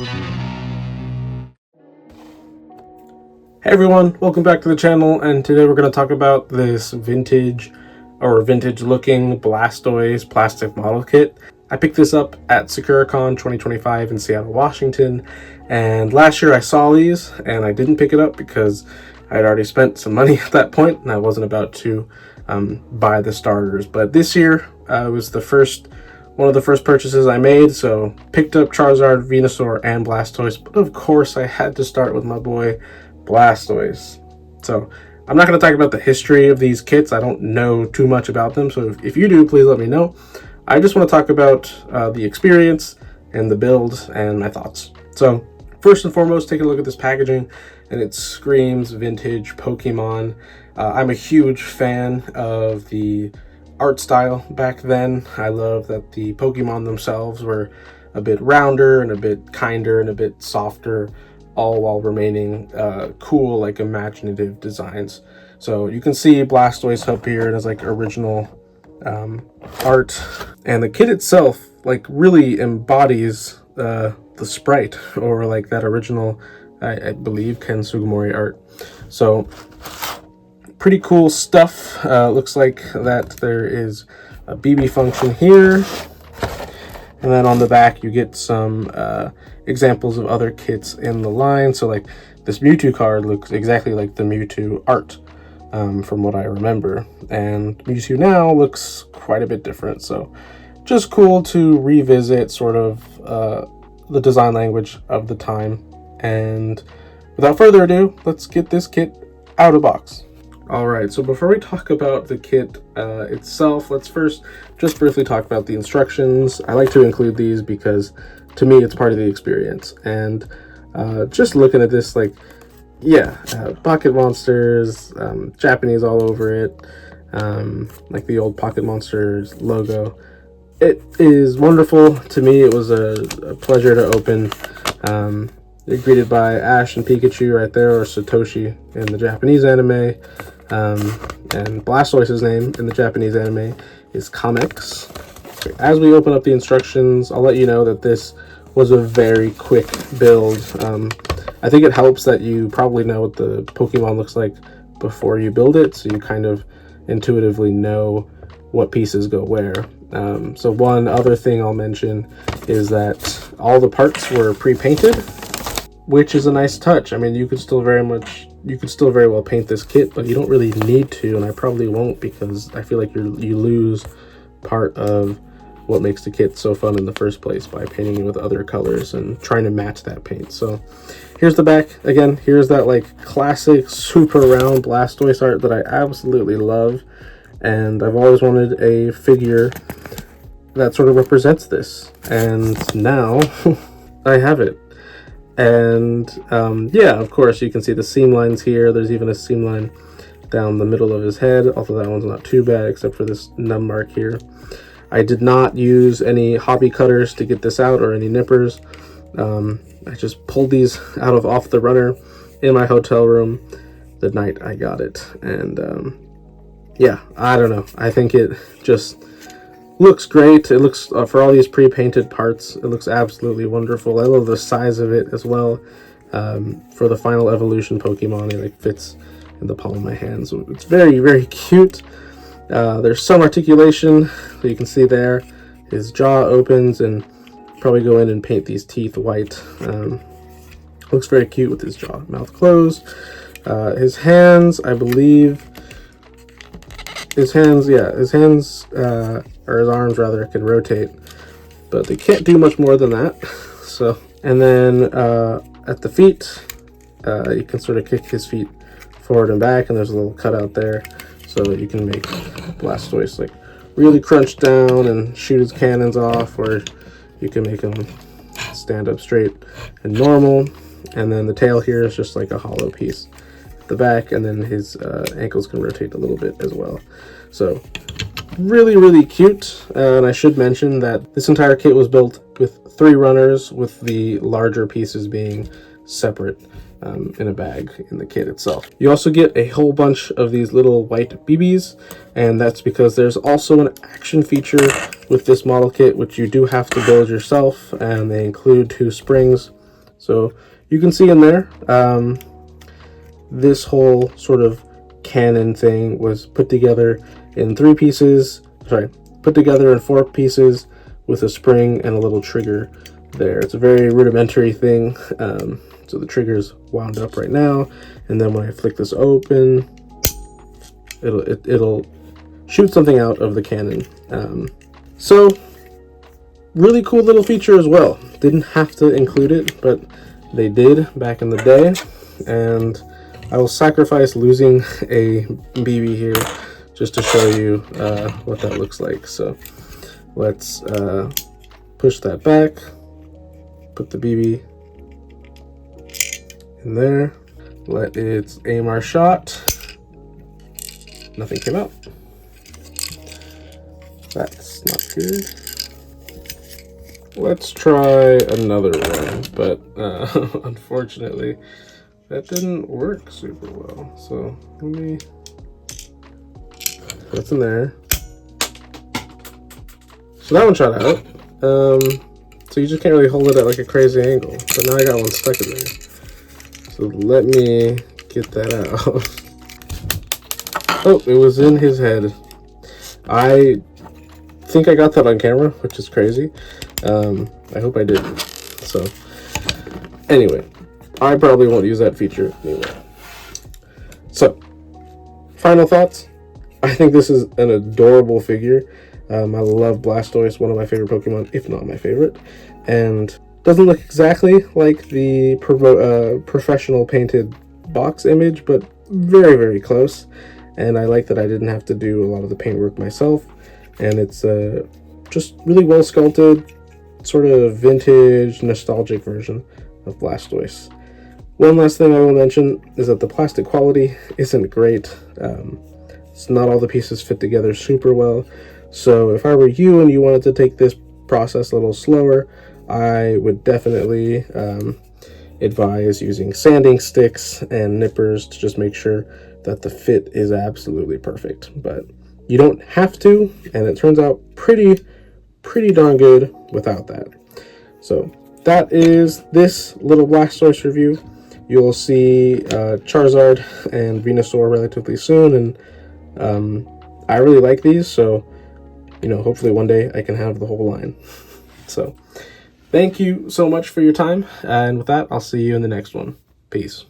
Hey everyone, welcome back to the channel, and today we're going to talk about this vintage looking Blastoise plastic model kit. I picked this up at SakuraCon 2025 in Seattle, Washington, and last year I saw these and I didn't pick it up because I had already spent some money at that point and I wasn't about to buy the starters. But this year was one of the first purchases I made, so picked up Charizard, Venusaur, and Blastoise, but of course I had to start with my boy Blastoise. So I'm not going to talk about the history of these kits. I don't know too much about them, so if you do, please let me know. I just want to talk about the experience and the build and my thoughts. So first and foremost, take a look at this packaging, and it screams vintage Pokemon. I'm a huge fan of the art style back then. I love that the Pokemon themselves were a bit rounder and a bit kinder and a bit softer, all while remaining cool, like imaginative designs. So you can see Blastoise up here. It has like original art, and the kit itself like really embodies the sprite, or like that original, I believe, Ken Sugimori art. So pretty cool stuff. Looks like that there is a BB function here, and then on the back you get some examples of other kits in the line. So like this Mewtwo card looks exactly like the Mewtwo art from what I remember, and Mewtwo now looks quite a bit different. So just cool to revisit sort of the design language of the time. And without further ado, let's get this kit out of box. Alright, so before we talk about the kit itself, let's first just briefly talk about the instructions. I like to include these because to me it's part of the experience. And just looking at this, like, yeah, Pocket Monsters, Japanese all over it, like the old Pocket Monsters logo. It is wonderful. To me, it was a pleasure to open. They're greeted by Ash and Pikachu right there, or Satoshi in the Japanese anime. And Blastoise's name in the Japanese anime is Kamex. As we open up the instructions, I'll let you know that this was a very quick build. I think it helps that you probably know what the Pokemon looks like before you build it, so you kind of intuitively know what pieces go where. So one other thing I'll mention is that all the parts were pre-painted, which is a nice touch. I mean, you could still very well paint this kit, but you don't really need to, and I probably won't, because I feel like you lose part of what makes the kit so fun in the first place by painting it with other colors and trying to match that paint. So here's the back. Again, here's that like classic super round Blastoise art that I absolutely love, and I've always wanted a figure that sort of represents this, and now I have it. And yeah, of course you can see the seam lines here. There's even a seam line down the middle of his head, although that one's not too bad except for this nub mark here. I did not use any hobby cutters to get this out, or any nippers. I just pulled these off the runner in my hotel room the night I got it. And yeah, I don't know, I think it just looks great. It looks, for all these pre-painted parts, it looks absolutely wonderful. I love the size of it as well. For the final evolution Pokemon, it like fits in the palm of my hand, so it's very, very cute. There's some articulation, so you can see there his jaw opens, and probably go in and paint these teeth white. Looks very cute with his jaw, mouth closed. His hands, I believe, his hands or his arms rather, can rotate, but they can't do much more than that. So, and then at the feet, you can sort of kick his feet forward and back, and there's a little cutout there so that you can make Blastoise like really crunch down and shoot his cannons off, or you can make him stand up straight and normal. And then the tail here is just like a hollow piece at the back, and then his ankles can rotate a little bit as well. So really, really cute. And I should mention that this entire kit was built with 3 runners, with the larger pieces being separate in a bag in the kit itself. You also get a whole bunch of these little white BBs, and that's because there's also an action feature with this model kit, which you do have to build yourself, and they include 2 springs So you can see in there, this whole sort of cannon thing was put together in 3 pieces, put together in 4 pieces with a spring and a little trigger there. It's a very rudimentary thing. So the trigger's wound up right now, and then when I flick this open, it'll shoot something out of the cannon. So really cool little feature as well. Didn't have to include it, but they did back in the day, and I will sacrifice losing a BB here just to show you what that looks like. So let's push that back, put the BB in there, let it aim our shot. Nothing came out. That's not good. Let's try another one, but unfortunately that didn't work super well. So let me put it in there. So that one shot out. So you just can't really hold it at like a crazy angle, but now I got one stuck in there. So let me get that out. Oh, it was in his head. I think I got that on camera, which is crazy. I hope I didn't. So anyway, I probably won't use that feature anyway. So final thoughts. I think this is an adorable figure. I love Blastoise, one of my favorite Pokemon, if not my favorite, and doesn't look exactly like the professional painted box image, but very, very close. And I like that I didn't have to do a lot of the paintwork myself, and it's just really well sculpted, sort of vintage, nostalgic version of Blastoise. One last thing I will mention is that the plastic quality isn't great. It's not all the pieces fit together super well. So if I were you and you wanted to take this process a little slower, I would definitely advise using sanding sticks and nippers to just make sure that the fit is absolutely perfect. But you don't have to, and it turns out pretty darn good without that. So that is this little Blastoise review. You'll see Charizard and Venusaur relatively soon, and I really like these, so hopefully one day I can have the whole line. So thank you so much for your time, and with that, I'll see you in the next one. Peace.